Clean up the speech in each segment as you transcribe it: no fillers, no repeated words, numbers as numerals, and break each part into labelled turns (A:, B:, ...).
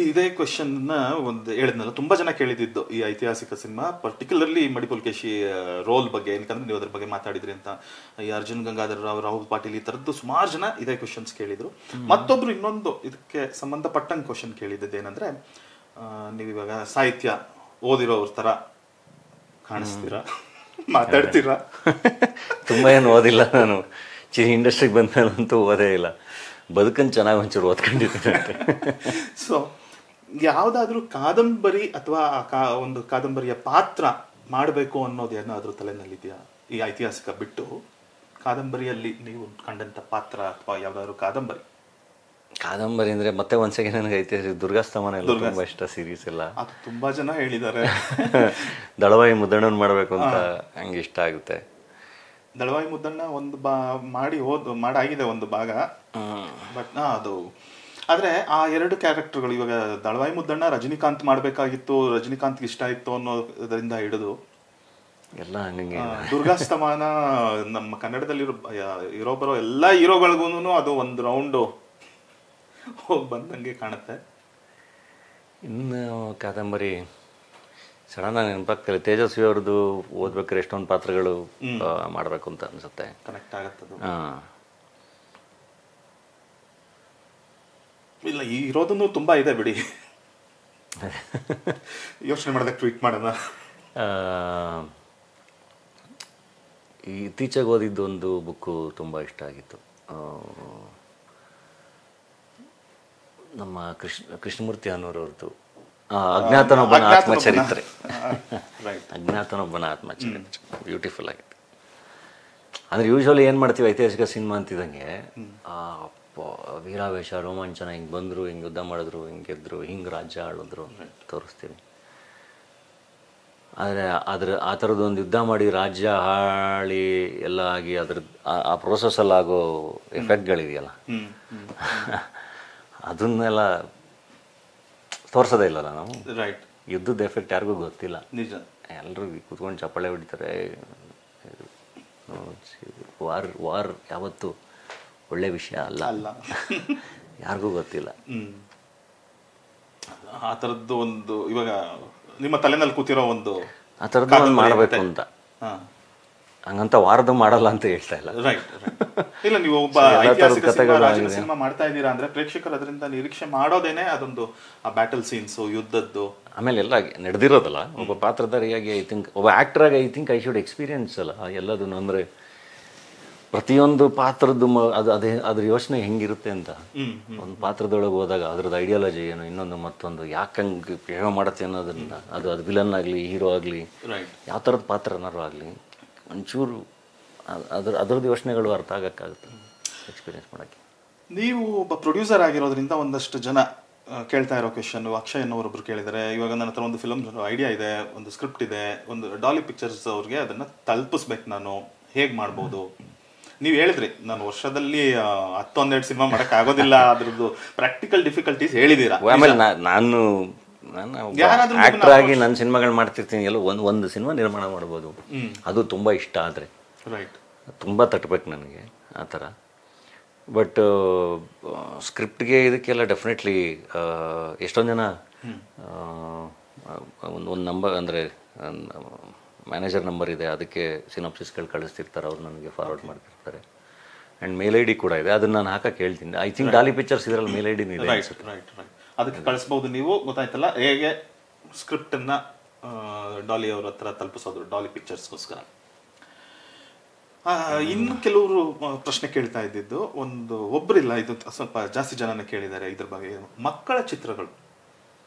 A: ಇದೇ ಕ್ವೆಶನ್ನ ಒಂದು ಹೇಳಿದ್ನಲ್ಲ, ತುಂಬಾ ಜನ ಕೇಳಿದ್ದು ಈ ಐತಿಹಾಸಿಕ ಸಿನಿಮಾ, ಪರ್ಟಿಕ್ಯುಲರ್ಲಿ ಮಡಿಪುಲ್ಕೇಶಿ ರೋಲ್ ಬಗ್ಗೆ, ಏನಕಂದ್ರೆ ನೀವು ಅದ್ರ ಬಗ್ಗೆ ಮಾತಾಡಿದ್ರಿ ಅಂತ. ಈ ಅರ್ಜುನ್ ಗಂಗಾಧರ್ ರಾವ್, ರಾಹುಲ್ ಪಾಟೀಲ್, ಈ ತರದ್ದು ಸುಮಾರು ಜನ ಇದೇ ಕ್ವೆಶನ್ಸ್ ಕೇಳಿದ್ರು. ಮತ್ತೊಬ್ರು ಇನ್ನೊಂದು ಇದಕ್ಕೆ ಸಂಬಂಧಪಟ್ಟಂಗೆ ಕ್ವೆಶನ್ ಕೇಳಿದ್ದು ಏನಂದ್ರೆ, ನೀವಿವಾಗ ಸಾಹಿತ್ಯ ಓದಿರೋವ್ರ ತರ ಕಾಣಿಸ್ತೀರಾ, ಮಾತಾಡ್ತೀರಾ?
B: ತುಂಬ ಏನು ಓದಿಲ್ಲ ನಾನು, ಇಂಡಸ್ಟ್ರಿಗೆ ಬಂದಂತೂ ಓದೇ ಇಲ್ಲ, ಬದುಕನ್ನು ಚೆನ್ನಾಗಿ ಒಂಚೂರು ಓದ್ಕೊಂಡಿದ್ದೀನಿ.
A: ಸೊ ಯಾವುದಾದ್ರೂ ಕಾದಂಬರಿ ಅಥವಾ ಒಂದು ಕಾದಂಬರಿಯ ಪಾತ್ರ ಮಾಡಬೇಕು ಅನ್ನೋದು ಏನಾದ್ರೂ ತಲೆನಲ್ಲಿದೆಯಾ? ಈ ಐತಿಹಾಸಿಕ ಬಿಟ್ಟು ಕಾದಂಬರಿಯಲ್ಲಿ ನೀವು ಕಂಡಂತ ಪಾತ್ರ ಅಥವಾ ಯಾವ್ದಾದ್ರು
B: ಕಾದಂಬರಿ ಅಂದರೆ ಮತ್ತೆ ಒಂದು ಸೆಕೆಂಡ್ ನನಗೆ ಐತಿಹಾಸಿಕ ದುರ್ಗಾಸ್ತಮಾನ ಎಲ್ಲ ತುಂಬ ಇಷ್ಟ, ಸೀರೀಸ್ ಎಲ್ಲ.
A: ಅದು ತುಂಬಾ ಜನ ಹೇಳಿದ್ದಾರೆ.
B: ದಳವಾಯಿ ಮುದ್ದಣ್ಣನ್ ಮಾಡಬೇಕು ಅಂತ ಹಂಗೆ ಇಷ್ಟ ಆಗುತ್ತೆ.
A: ದಳವಾಯಿ ಮುದ್ದಣ್ಣ ಒಂದು ಮಾಡಾಗಿದೆ ಒಂದು ಭಾಗ, ಬಟ್ ಅದು ಆದ್ರೆ ಆ ಎರಡು ಕ್ಯಾರೆಕ್ಟರ್ಗಳು, ಇವಾಗ ದಳವಾಯಿ ಮುದ್ದಣ್ಣ ರಜನಿಕಾಂತ್ ಮಾಡಬೇಕಾಗಿತ್ತು, ರಜನಿಕಾಂತ್ ಇಷ್ಟ ಆಯ್ತು ಅನ್ನೋದರಿಂದ ಹಿಡಿದು
B: ಎಲ್ಲ ಹಂಗೆ
A: ದುರ್ಗಾಸ್ತಮಾನ ನಮ್ಮ ಕನ್ನಡದಲ್ಲಿ ಬರೋ ಎಲ್ಲ ಹೀರೋಗಳಿಗೂ ಅದು ಒಂದು ರೌಂಡು ಹೋಗಿ ಬಂದಂಗೆ ಕಾಣುತ್ತೆ.
B: ಇನ್ನು ಕಾದಂಬರಿ ಸಡನ್ ಆಗಿ ನೆನಪಾಗ್ತಿಲ್ಲ. ತೇಜಸ್ವಿ ಅವ್ರದ್ದು ಓದ್ಬೇಕಾದ್ರೆ ಎಷ್ಟೊಂದು ಪಾತ್ರಗಳು ಮಾಡಬೇಕು ಅಂತ ಅನ್ಸುತ್ತೆ.
A: ಕನೆಕ್ಟ್ ಆಗತ್ತದು. ಇಲ್ಲ, ಈ ಇರೋದನ್ನು ತುಂಬಾ ಇದೆ ಬಿಡಿ, ಯೋಚನೆ ಮಾಡಿದಾಗ ಟ್ವೀಟ್ ಮಾಡೋಣ.
B: ಇತ್ತೀಚೆಗೆ ಓದಿದ್ದು ಒಂದು ಬುಕ್ಕು ತುಂಬ ಇಷ್ಟ ಆಗಿತ್ತು. ನಮ್ಮ ಕೃಷ್ಣಮೂರ್ತಿ ಅನ್ನೋರವ್ರದ್ದು ಅಜ್ಞಾತನೊಬ್ಬನ ಆತ್ಮಚರಿತ್ರೆ. ಅಜ್ಞಾತನೊಬ್ಬನ ಆತ್ಮಚರಿತ್ರೆ ಬ್ಯೂಟಿಫುಲ್ ಆಗಿತ್ತು. ಅಂದರೆ ಯೂಶ್ವಲಿ ಏನು ಮಾಡ್ತೀವಿ ಐತಿಹಾಸಿಕ ಸಿನಿಮಾ ಅಂತಿದ್ದಂಗೆ, ವೀರಾವೇಶ, ರೋಮಾಂಚನ, ಹಿಂಗೆ ಬಂದರು, ಹಿಂಗೆ ಯುದ್ಧ ಮಾಡಿದ್ರು, ಹಿಂಗೆ ಗೆದ್ರು, ಹಿಂಗೆ ರಾಜ್ಯ ಆಳಿದ್ರು ತೋರಿಸ್ತೀವಿ. ಆದರೆ ಆ ಥರದ್ದೊಂದು ಯುದ್ಧ ಮಾಡಿ ರಾಜ್ಯ ಹಾಳಿ ಎಲ್ಲ ಆಗಿ ಆ ಪ್ರೋಸೆಸ್ಸಲ್ಲಿ ಆಗೋ ಎಫೆಕ್ಟ್ಗಳಿದೆಯಲ್ಲ, ಅದನ್ನೆಲ್ಲ ತೋರಿಸೋದೇ ಇಲ್ಲಲ್ಲ ನಾವು.
A: ರೈಟ್.
B: ಯುದ್ಧದ ಎಫೆಕ್ಟ್ ಯಾರಿಗೂ ಗೊತ್ತಿಲ್ಲ.
A: ನಿಜ.
B: ಎಲ್ಲರೂ ಕೂತ್ಕೊಂಡು ಚಪ್ಪಾಳೆ ಹೊಡಿತಾರೆ. ವಾರ್ ಯಾವತ್ತು ಒಳ್ಳೆ ವಿಷಯ ಅಲ್ಲ, ಯಾರಿಗೂ ಗೊತ್ತಿಲ್ಲ.
A: ಆ ಥರದ್ದು ಒಂದು ಇವಾಗ ನಿಮ್ಮ ತಲೆನಲ್ಲಿ ಕೂತಿರೋ ಒಂದು
B: ಆ ಥರದ್ದು ಒಂದು ಮಾಡಬೇಕು ಅಂತ. ಹಂಗಂತ ವಾರದ ಮಾಡಲ್ಲ ಅಂತ ಹೇಳ್ತಾ ಇಲ್ಲ.
A: ರೈಟ್. ಇಲ್ಲ, ನೀವು ಒಬ್ಬ ಐತಿಹಾಸಿಕ ಸಿನಿಮಾ ಮಾಡ್ತಾ ಇದ್ದೀರಾ ಅಂದ್ರೆ ಪ್ರೇಕ್ಷಕರು ಅದರಿಂದ ನಿರೀಕ್ಷೆ ಮಾಡೋದೇನೆ ಅದೊಂದು ಆ ಬ್ಯಾಟಲ್ ಸೀನ್ಸು, ಯುದ್ಧದ್ದು,
B: ಆಮೇಲೆ ಎಲ್ಲ ನಡೆದಿರೋದಲ್ಲ. ಒಬ್ಬ ಪಾತ್ರಧಾರಿಯಾಗಿ ಒಬ್ಬ ಆ್ಯಕ್ಟ್ರಾಗಿ ಐ ಶುಡ್ ಎಕ್ಸ್ಪೀರಿಯನ್ಸ್ ಅಲ್ಲ ಎಲ್ಲದನ್ನು. ಅಂದರೆ ಪ್ರತಿಯೊಂದು ಪಾತ್ರದ್ದು ಅದ್ರ ಯೋಚನೆ ಹೆಂಗಿರುತ್ತೆ ಅಂತ, ಒಂದು ಪಾತ್ರದೊಳಗೆ ಹೋದಾಗ ಅದ್ರದ್ದು ಐಡಿಯಾಲಜಿ ಏನು, ಇನ್ನೊಂದು ಮತ್ತೊಂದು ಯಾಕೆ ಹಂಗೆ ಬಿಹೇವ್ ಮಾಡುತ್ತೆ ಅನ್ನೋದನ್ನ, ಅದು ವಿಲನ್ ಆಗಲಿ, ಹೀರೋ ಆಗಲಿ, ಯಾವ ಥರದ ಪಾತ್ರನಾರು ಆಗಲಿ, ಒಂಚೂರು ಅದ್ರದ್ದು ಯೋಚನೆಗಳು ಅರ್ಥ ಆಗೋಕ್ಕಾಗುತ್ತೆ ಎಕ್ಸ್ಪೀರಿಯನ್ಸ್ ಮಾಡೋಕ್ಕೆ.
A: ನೀವು ಒಬ್ಬ ಪ್ರೊಡ್ಯೂಸರ್ ಆಗಿರೋದ್ರಿಂದ ಒಂದಷ್ಟು ಜನ ಕೇಳ್ತಾ ಇರೋ ಕ್ವೆಶನ್, ಅಕ್ಷಯ್ ಅನ್ನೋರೊಬ್ರು ಕೇಳಿದ್ದಾರೆ, ಇವಾಗ ನನ್ನ ಹತ್ರ ಒಂದು ಫಿಲಮ್ ಐಡಿಯಾ ಇದೆ, ಒಂದು ಸ್ಕ್ರಿಪ್ಟ್ ಇದೆ, ಒಂದು ಡಾಲಿ ಪಿಕ್ಚರ್ಸ್ ಅವ್ರಿಗೆ ಅದನ್ನು ತಲುಪಿಸ್ಬೇಕು, ನಾನು ಹೇಗೆ ಮಾಡ್ಬೋದು? ನೀವು ಹೇಳಿದ್ರಿ ನಾನು ವರ್ಷದಲ್ಲಿ 10-12 ಸಿನಿಮಾ ಮಾಡಕ್ ಆಗೋದಿಲ್ಲ, ಅದ್ರದ್ದು ಪ್ರಾಕ್ಟಿಕಲ್ ಡಿಫಿಕಲ್ಟೀಸ್ ಹೇಳಿದೀರಾ.
B: ಆಮೇಲೆ ನಾನು ಆಕ್ಟರ್ ಆಗಿ ನನ್ನ ಸಿನಿಮಾಗಳು ಮಾಡ್ತಿರ್ತೀನಿ, ಎಲ್ಲ ಒಂದು ಸಿನಿಮಾ ನಿರ್ಮಾಣ ಮಾಡ್ಬೋದು, ಅದು ತುಂಬ ಇಷ್ಟ ಆದರೆ.
A: ರೈಟ್.
B: ತುಂಬ ತಟ್ಟಬೇಕು ನನಗೆ ಆ ಥರ. ಬಟ್ ಸ್ಕ್ರಿಪ್ಟ್ಗೆ ಇದಕ್ಕೆಲ್ಲ ಡೆಫಿನೆಟ್ಲಿ ಎಷ್ಟೊಂದು ಜನ ಒಂದು ನಂಬರ್, ಅಂದರೆ ಮ್ಯಾನೇಜರ್ ನಂಬರ್ ಇದೆ, ಅದಕ್ಕೆ ಸಿನಾಪ್ಸಿಸ್ಗಳು ಕಳಿಸ್ತಿರ್ತಾರೆ, ಅವ್ರು ನನಗೆ ಫಾರ್ವರ್ಡ್ ಮಾಡ್ತಿರ್ತಾರೆ. ಆ್ಯಂಡ್ ಮೇಲ್ ಐ ಡಿ ಕೂಡ ಇದೆ, ಅದನ್ನು ನಾನು ಹಾಕಕ್ಕೆ ಹೇಳ್ತೀನಿ. ಐ ಥಿಂಕ್ ಡಾಲಿ ಪಿಕ್ಚರ್ಸ್ ಇದರಲ್ಲಿ ಮೇಲ್ ಐ ಡಿ ಇದೆ.
A: ರೈಟ್. ಅದಕ್ಕೆ ಕಳಿಸ್ಬೋದು ನೀವು, ಗೊತ್ತಾಯ್ತಲ್ಲ ಹೇಗೆ ಸ್ಕ್ರಿಪ್ಟನ್ನು ಡಾಲಿ ಅವ್ರ ಹತ್ರ ತಲುಪಿಸೋದು, ಡಾಲಿ ಪಿಕ್ಚರ್ಸ್ಗೋಸ್ಕರ. ಇನ್ನು ಕೆಲವರು ಪ್ರಶ್ನೆ ಕೇಳ್ತಾ ಇದ್ದಿದ್ದು, ಒಬ್ಬರಿಲ್ಲ, ಇದು ಸ್ವಲ್ಪ ಜಾಸ್ತಿ ಜನನ ಕೇಳಿದ್ದಾರೆ ಇದ್ರ ಬಗ್ಗೆ. ಮಕ್ಕಳ ಚಿತ್ರಗಳು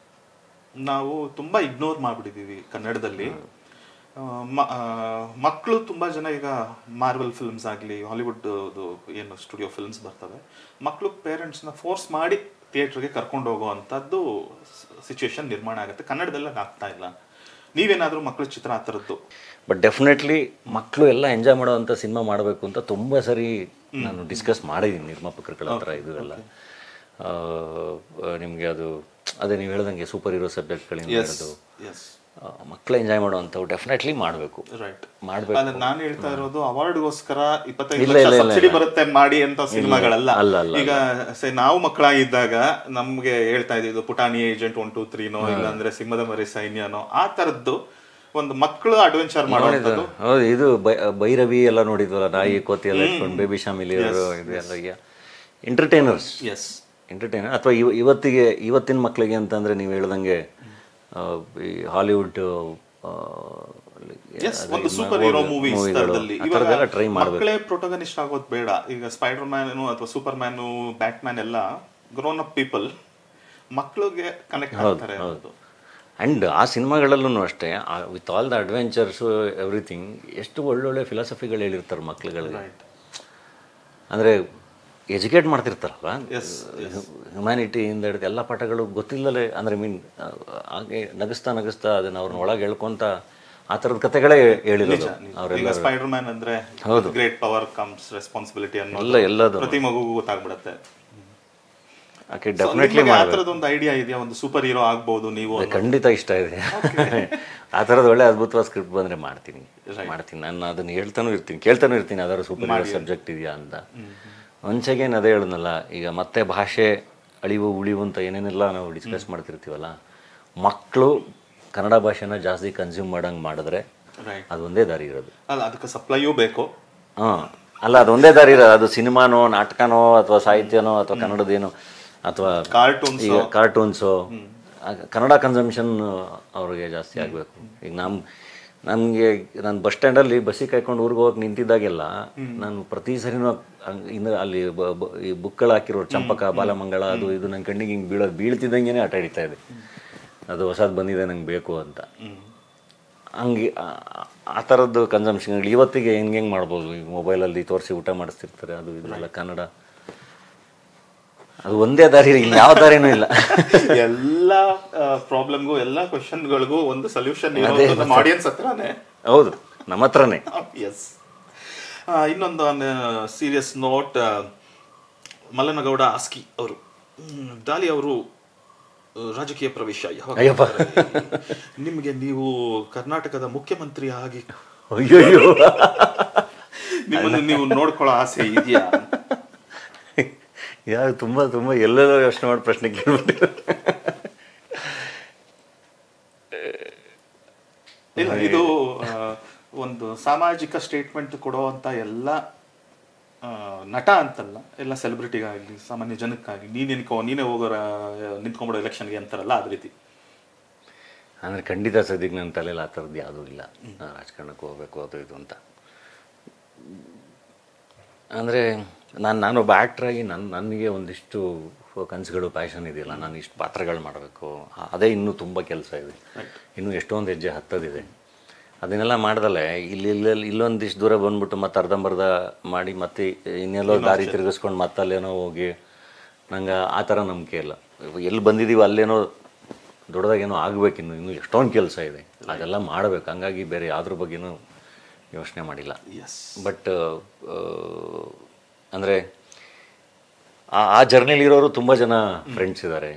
A: ನಾವು ತುಂಬ ಇಗ್ನೋರ್ ಮಾಡಿಬಿಟ್ಟಿದ್ದೀವಿ ಕನ್ನಡದಲ್ಲಿ. ಮಕ್ಕಳು ತುಂಬ ಜನ ಈಗ ಮಾರ್ವೆಲ್ ಫಿಲ್ಮ್ಸ್ ಆಗಲಿ, ಹಾಲಿವುಡ್ ಏನು ಸ್ಟುಡಿಯೋ ಫಿಲ್ಮ್ಸ್ ಬರ್ತವೆ, ಮಕ್ಕಳು ಪೇರೆಂಟ್ಸ್ನ ಫೋರ್ಸ್ ಮಾಡಿ ಥಿಯೇಟ್ರಿಗೆ ಕರ್ಕೊಂಡು ಹೋಗೋ ಅಂಥದ್ದು ಸಿಚುವೇಶನ್ ನಿರ್ಮಾಣ ಆಗುತ್ತೆ. ಕನ್ನಡದಲ್ಲ ಆಗ್ತಾ ಇಲ್ಲ. ನೀವೇನಾದರೂ ಮಕ್ಕಳ ಚಿತ್ರ ಆ ಥರದ್ದು?
B: ಬಟ್ ಡೆಫಿನೆಟ್ಲಿ ಮಕ್ಕಳು ಎಲ್ಲ ಎಂಜಾಯ್ ಮಾಡೋವಂಥ ಸಿನಿಮಾ ಮಾಡಬೇಕು ಅಂತ ತುಂಬ ಸರಿ ನಾನು ಡಿಸ್ಕಸ್ ಮಾಡಿದ್ದೀನಿ ನಿರ್ಮಾಪಕರುಗಳ ಹತ್ರ. ಇದು ಎಲ್ಲ ನಿಮಗೆ ಅದೇ ನೀವು ಹೇಳ್ದಂಗೆ ಸೂಪರ್ ಹೀರೋ ಸಬ್ಜೆಕ್ಟ್ಗಳಿಂದ ಹಿಡಿದು ಮಕ್ಕಳು ಎಂಜಾಯ್ ಮಾಡುವಂಥವು ಡೆಫಿನೆಟ್ಲಿ ಮಾಡಬೇಕು.
A: ರೈಟ್.
B: ಮಾಡಬೇಕು.
A: ಅಲ್ಲ, ನಾನು ಹೇಳ್ತಾ ಇರೋದು ಅವಾರ್ಡ್ಗೋಸ್ಕರ 25 ಲಕ್ಷ ಸಬ್ಸಿಡಿ ಬರುತ್ತೆ ಮಾಡಿ ಅಂತ ಸಿನಿಮಾಗಳಲ್ಲ. ಈಗ ನಾವು ಮಕ್ಕಳಾಗಿದ್ದಾಗ ನಮ್ಗೆ ಹೇಳ್ತಾ ಇದ್ದಿದ್ದು ಪುಟಾಣಿ ಏಜೆಂಟ್ 1 2 3ನೋ ಇಲ್ಲಾಂದ್ರೆ ಸಿಂಹದ ಮರಿ ಸೈನ್ಯನೋ ಆ ತರದ್ದು ಒಂದು ಮಕ್ಕಳು ಅಡ್ವೆಂಚರ್ ಮಾಡುವಂಥದ್ದು.
B: ಹೌದು, ಇದು ಭೈರವಿ ಎಲ್ಲ ನೋಡಿದ್ವಲ್ಲ, ನಾಯಿ ಕೋತಿ ಎಲ್ಲ ಇಟ್ಕೊಂಡು ಬೇಬಿ ಶಾಮಿಲಿ ಅವರು ಇದೆಲ್ಲ ಈಗ ಎಂಟರ್ಟೈನರ್ಸ್.
A: S,
B: entertainer. ಅಥವಾ ಇವತ್ತಿನ ಮಕ್ಕಳಿಗೆ ಅಂತಂದರೆ ನೀವು ಹೇಳ್ದಂಗೆ ಈ ಹಾಲಿವುಡ್
A: ಒಂದು ಸೂಪರ್ ಹೀರೋ ಮೂವೀಸ್ ತರದಲ್ಲಿ
B: ಟ್ರೈ ಮಾಡಬೇಕು.
A: ಮಕ್ಕಳೇ ಪ್ರೊಟೋಗನಿಸ್ಟ್ ಆಗೋದು ಬೇಡ. ಈಗ ಸ್ಪೈಡರ್ ಮ್ಯಾನು ಅಥವಾ ಸೂಪರ್ ಮ್ಯಾನು, ಬ್ಯಾಟ್ ಮ್ಯಾನ್ ಎಲ್ಲ ಗ್ರೋನ್ ಅಪ್ ಪೀಪಲ್ ಮಕ್ಕಳಿಗೆ ಕನೆಕ್ಟ್ ಆಗ್ತಾರೆ.
B: ಆ್ಯಂಡ್ ಆ ಸಿನಿಮಾಗಳಲ್ಲೂ ಅಷ್ಟೇ, ವಿತ್ ಆಲ್ ದ ಅಡ್ವೆಂಚರ್ಸು ಎವ್ರಿಥಿಂಗ್, ಎಷ್ಟು ಒಳ್ಳೊಳ್ಳೆ ಫಿಲಾಸಫಿಗಳು ಹೇಳಿರ್ತಾರೆ ಮಕ್ಳುಗಳಿಗೆ. ಅಂದರೆ ಎಜುಕೇಟ್ ಮಾಡ್ತಿರ್ತಾರಲ್ಲ, ಹ್ಯುಮ್ಯಾನಿಟಿಯಿಂದ ಹಿಡಿದು ಎಲ್ಲ ಪಾಠಗಳು ಗೊತ್ತಿಲ್ಲದೆ, ಅಂದರೆ ಹಾಗೆ ನಗಿಸ್ತಾ ಅದನ್ನು ಅವ್ರನ್ನ ಒಳಗೆ ಹೇಳ್ಕೊಂತ ಆ ಥರದ ಕಥೆಗಳೇ ಹೇಳಿರೋದು ಅವರೆಲ್ಲ.
A: ಸ್ಪೈಡರ್ ಮ್ಯಾನ್ ಅಂದ್ರೆ
B: ಹೌದು,
A: ಗ್ರೇಟ್ ಪವರ್ ಕಮ್ಸ್ ರೆಸ್ಪಾನ್ಸಿಬಿಲಿಟಿ ಅನ್ನೋ
B: ಎಲ್ಲದು
A: ಪ್ರತಿ ಮಗುಗೂ ಗೊತ್ತಾಗ್ಬಿಡುತ್ತೆ.
B: ಡೆಫಿನೆಟ್ಲಿ
A: ಒಂದು ಐಡಿಯಾ ಇದೆಯಾ, ಒಂದು ಸೂಪರ್ ಹೀರೋ ಆಗ್ಬಹುದು ನೀವು?
B: ಖಂಡಿತ ಇಷ್ಟ ಇದೆ. ಆ ಥರದ್ದು ಒಳ್ಳೆ ಅದ್ಭುತವಾದ ಸ್ಕ್ರಿಪ್ಟ್ ಬಂದರೆ ಮಾಡ್ತೀನಿ. ನಾನು ಅದನ್ನು ಕೇಳ್ತಾನೂ ಇರ್ತೀನಿ ಅದರ ಸೂಪರ್ ಹೀರೋ ಸಬ್ಜೆಕ್ಟ್ ಇದೆಯಾ ಅಂತ. ಒಂದ್ಸೆಗೇನು ಅದೇ ಹೇಳಿದ್ನಲ್ಲ, ಈಗ ಮತ್ತೆ ಭಾಷೆ ಅಳಿವು ಉಳಿವು ಅಂತ ಏನೇನೆಲ್ಲ ನಾವು ಡಿಸ್ಕಸ್ ಮಾಡ್ತಿರ್ತೀವಲ್ಲ, ಮಕ್ಕಳು ಕನ್ನಡ ಭಾಷೆನ ಜಾಸ್ತಿ ಕನ್ಸ್ಯೂಮ್ ಮಾಡಂಗೆ ಮಾಡಿದ್ರೆ ಅದೊಂದೇ ದಾರಿ ಇರೋದು.
A: ಅಲ್ಲ, ಅದಕ್ಕೆ ಸಪ್ಲೈಯೂ ಬೇಕು.
B: ಅಲ್ಲ, ಅದೊಂದೇ ದಾರಿ ಇರೋದು. ಅದು ಸಿನಿಮಾನೋ, ನಾಟಕನೋ, ಅಥವಾ ಸಾಹಿತ್ಯನೋ, ಅಥವಾ ಕನ್ನಡದೇನೋ, ಅಥವಾ ಈಗ ಕಾರ್ಟೂನ್ಸು, ಕನ್ನಡ ಕನ್ಸಂಪ್ಷನ್ ಅವ್ರಿಗೆ ಜಾಸ್ತಿ ಆಗಬೇಕು. ಈಗ ನಮಗೆ ನಾನು ಬಸ್ ಸ್ಟ್ಯಾಂಡಲ್ಲಿ ಬಸ್ಸಿಗೆ ಕಾಯ್ಕೊಂಡು ಊರಿಗೆ ಹೋಗಕ್ಕೆ ನಿಂತಿದ್ದಾಗೆಲ್ಲ ನಾನು ಪ್ರತಿ ಸರಿನೂ ಇನ್ನು ಅಲ್ಲಿ ಈ ಬುಕ್ಗಳು ಹಾಕಿರೋ ಚಂಪಕ, ಬಾಲಮಂಗಳ, ಅದು ಇದು ನನ್ನ ಕಣ್ಣಿಗೆ ಹಿಂಗೆ ಬೀಳ್ತಿದ್ದಂಗೆ ಆಟ ಹಿಡಿತಾ ಇದೆ. ಅದು ಹೊಸದು ಬಂದಿದೆ, ನಂಗೆ ಬೇಕು ಅಂತ. ಹಂಗೆ ಆ ಥರದ್ದು ಕನ್ಸಂಪ್ಷನ್ಗಳು ಇವತ್ತಿಗೆ ಹೆಂಗೆ ಮಾಡ್ಬೋದು. ಈಗ ಮೊಬೈಲಲ್ಲಿ ತೋರಿಸಿ ಊಟ ಮಾಡಿಸ್ತಿರ್ತಾರೆ, ಅದು ಇದೆಲ್ಲ ಕನ್ನಡ. ಅದು ಒಂದೇ ದಾರಿ, ಇಲ್ಲ ಯಾವ ದಾರಿನೂ ಇಲ್ಲ.
A: ಎಲ್ಲ ಪ್ರಾಬ್ಲಮ್ಗೂ, ಎಲ್ಲ ಕ್ವಶನ್ಗಳಿಗೂ ಒಂದು ಸೊಲ್ಯೂಷನ್ ಆಡಿಯನ್ಸ್ ಹತ್ರನೇ.
B: ಹೌದು, ನಮ್ಮ ಹತ್ರನೇ.
A: ಎಸ್. ಇನ್ನೊಂದು ಸೀರಿಯಸ್ ನೋಟ್, ಮಲ್ಲನಗೌಡ ಆಸ್ಕಿ ಅವರು, ಡಾಲಿ ಅವರು ರಾಜಕೀಯ ಪ್ರವೇಶ ನಿಮಗೆ, ನೀವು ಕರ್ನಾಟಕದ ಮುಖ್ಯಮಂತ್ರಿ ಆಗಿ ನಿಮ್ಮನ್ನು ನೀವು ನೋಡ್ಕೊಳ್ಳೋ ಆಸೆ ಇದೆಯಾ?
B: ಯಾರು ತುಂಬ ಎಲ್ಲೆಲ್ಲೋ ಯೋಚನೆ ಮಾಡಿ ಪ್ರಶ್ನೆ ಕೇಳ್ಬಿಟ್ಟು.
A: ಇಲ್ಲ, ಇದು ಒಂದು ಸಾಮಾಜಿಕ ಸ್ಟೇಟ್ಮೆಂಟ್ ಕೊಡುವಂತ ಎಲ್ಲ ನಟ ಅಂತಲ್ಲ, ಎಲ್ಲ ಸೆಲೆಬ್ರಿಟಿಗಾಗಲಿ ಸಾಮಾನ್ಯ ಜನಕ್ಕಾಗಲಿ, ನೀನೇ ಹೋಗೋರ ನಿಂತ್ಕೊಂಡ್ಬಿಡೋ ಎಲೆಕ್ಷನ್ಗೆ ಅಂತಾರಲ್ಲ, ಅದ ರೀತಿ.
B: ಅಂದರೆ ಖಂಡಿತ ಸದ್ಯಕ್ಕೆ ನನ್ನ ತಲೆಯಲ್ಲಿ ಆ ಥರದ್ದು ಯಾವುದೂ ಇಲ್ಲ. ರಾಜಕಾರಣಕ್ಕೆ ಹೋಗ್ಬೇಕು ಅದು ಇದು ಅಂತ. ಅಂದರೆ ನಾನೊಬ್ಬ ಆ್ಯಕ್ಟ್ರಾಗಿ ನನಗೆ ಒಂದಿಷ್ಟು ಕನಸುಗಳು, ಪ್ಯಾಷನ್ ಇದೆಯಲ್ಲ, ನಾನು ಇಷ್ಟು ಪಾತ್ರಗಳು ಮಾಡಬೇಕು, ಅದೇ ಇನ್ನೂ ತುಂಬ ಕೆಲಸ ಇದೆ. ಇನ್ನೂ ಎಷ್ಟೊಂದು ಹೆಜ್ಜೆ ಹತ್ತದಿದೆ. ಅದನ್ನೆಲ್ಲ ಮಾಡ್ದಲ್ಲೇ ಇಲ್ಲೊಂದಿಷ್ಟು ದೂರ ಬಂದ್ಬಿಟ್ಟು ಮತ್ತೆ ಅರ್ಧಂಬರ್ಧ ಮಾಡಿ ಮತ್ತೆ ಇನ್ನೆಲ್ಲೋ ದಾರಿ ತಿರುಗಿಸ್ಕೊಂಡು ಮತ್ತೆ ಅಲ್ಲೇನೋ ಹೋಗಿ, ನಂಗೆ ಆ ಥರ ನಂಬಿಕೆ ಇಲ್ಲ. ಎಲ್ಲಿ ಬಂದಿದ್ದೀವಿ ಅಲ್ಲೇನೋ ದೊಡ್ಡದಾಗೇನೋ ಆಗಬೇಕು. ಇನ್ನೂ ಎಷ್ಟೊಂದು ಕೆಲಸ ಇದೆ, ಅದೆಲ್ಲ ಮಾಡಬೇಕು. ಹಂಗಾಗಿ ಬೇರೆ ಯಾವುದ್ರ ಬಗ್ಗೆನೂ ಯೋಚನೆ ಮಾಡಿಲ್ಲ. ಬಟ್ ಅಂದರೆ ಆ ಜರ್ನಿಲಿರೋರು ತುಂಬ ಜನ ಫ್ರೆಂಡ್ಸ್ ಇದ್ದಾರೆ.